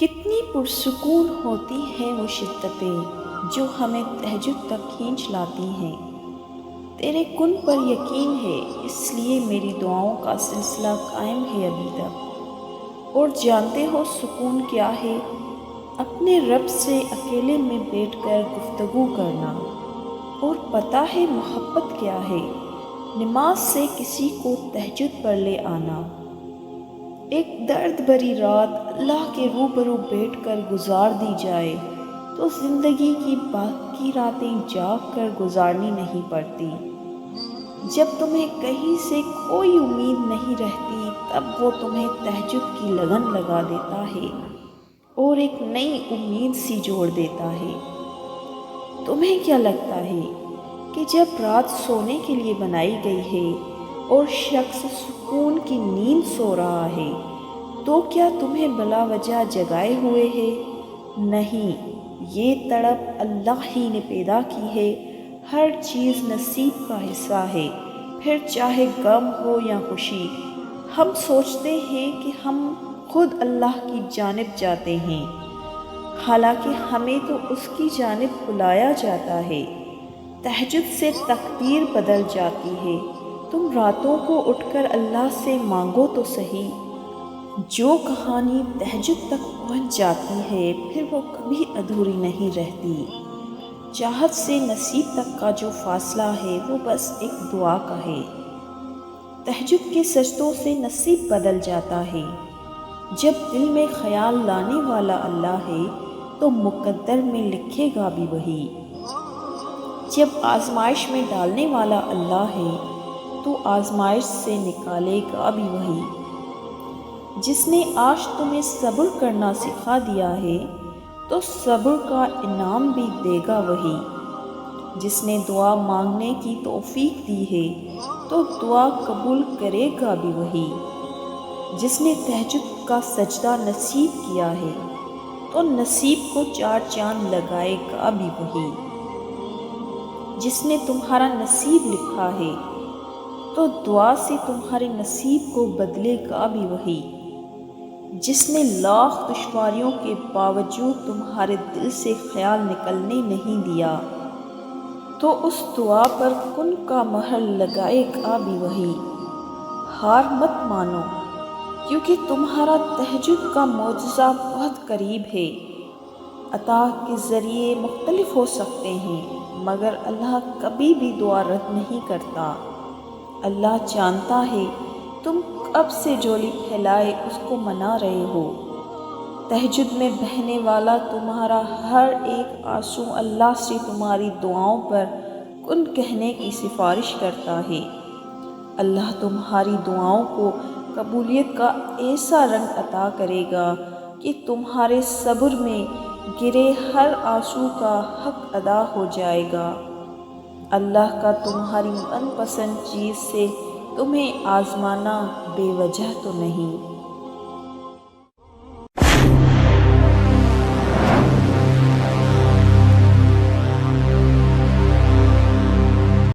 کتنی پرسکون ہوتی ہیں وہ شدتیں جو ہمیں تہجد تک کھینچ لاتی ہیں۔ تیرے کن پر یقین ہے، اس لیے میری دعاؤں کا سلسلہ قائم ہے ابھی تک۔ اور جانتے ہو سکون کیا ہے؟ اپنے رب سے اکیلے میں بیٹھ کر گفتگو کرنا۔ اور پتہ ہے محبت کیا ہے؟ نماز سے کسی کو تہجد پر لے آنا۔ ایک درد بھری رات اللہ کے روبرو بیٹھ کر گزار دی جائے تو زندگی کی باقی راتیں جاگ کر گزارنی نہیں پڑتی۔ جب تمہیں کہیں سے کوئی امید نہیں رہتی تب وہ تمہیں تہجد کی لگن لگا دیتا ہے اور ایک نئی امید سی جوڑ دیتا ہے۔ تمہیں کیا لگتا ہے کہ جب رات سونے کے لیے بنائی گئی ہے اور شخص سکون کی نیند سو رہا ہے تو کیا تمہیں بلا وجہ جگائے ہوئے ہے؟ نہیں، یہ تڑپ اللہ ہی نے پیدا کی ہے۔ ہر چیز نصیب کا حصہ ہے، پھر چاہے غم ہو یا خوشی۔ ہم سوچتے ہیں کہ ہم خود اللہ کی جانب جاتے ہیں، حالانکہ ہمیں تو اس کی جانب بلایا جاتا ہے۔ تہجد سے تقدیر بدل جاتی ہے۔ تم راتوں کو اٹھ کر اللہ سے مانگو تو صحیح۔ جو کہانی تہجد تک پہنچ جاتی ہے پھر وہ کبھی ادھوری نہیں رہتی۔ چاہت سے نصیب تک کا جو فاصلہ ہے وہ بس ایک دعا کا ہے۔ تہجد کے سجدوں سے نصیب بدل جاتا ہے۔ جب دل میں خیال لانے والا اللہ ہے تو مقدر میں لکھے گا بھی وہی۔ جب آزمائش میں ڈالنے والا اللہ ہے تو آزمائش سے نکالے گا بھی وہی۔ جس نے آج تمہیں صبر کرنا سکھا دیا ہے تو صبر کا انعام بھی دے گا وہی۔ جس نے دعا مانگنے کی توفیق دی ہے تو دعا قبول کرے گا بھی وہی۔ جس نے تہجد کا سجدہ نصیب کیا ہے تو نصیب کو 4 چاند لگائے گا بھی وہی۔ جس نے تمہارا نصیب لکھا ہے تو دعا سے تمہارے نصیب کو بدلے گا بھی وہی۔ جس نے لاکھ دشواریوں کے باوجود تمہارے دل سے خیال نکلنے نہیں دیا تو اس دعا پر کن کا مہر لگائے گا بھی وہی۔ ہار مت مانو، کیونکہ تمہارا تہجد کا معجزہ بہت قریب ہے۔ عطا کے ذریعے مختلف ہو سکتے ہیں مگر اللہ کبھی بھی دعا رد نہیں کرتا۔ اللہ جانتا ہے تم کب سے جھولی پھیلائے اس کو منا رہے ہو۔ تہجد میں بہنے والا تمہارا ہر ایک آنسو اللہ سے تمہاری دعاؤں پر کن کہنے کی سفارش کرتا ہے۔ اللہ تمہاری دعاؤں کو قبولیت کا ایسا رنگ عطا کرے گا کہ تمہارے صبر میں گرے ہر آنسو کا حق ادا ہو جائے گا۔ اللہ کا تمہاری من پسند چیز سے تمہیں آزمانا بے وجہ تو نہیں۔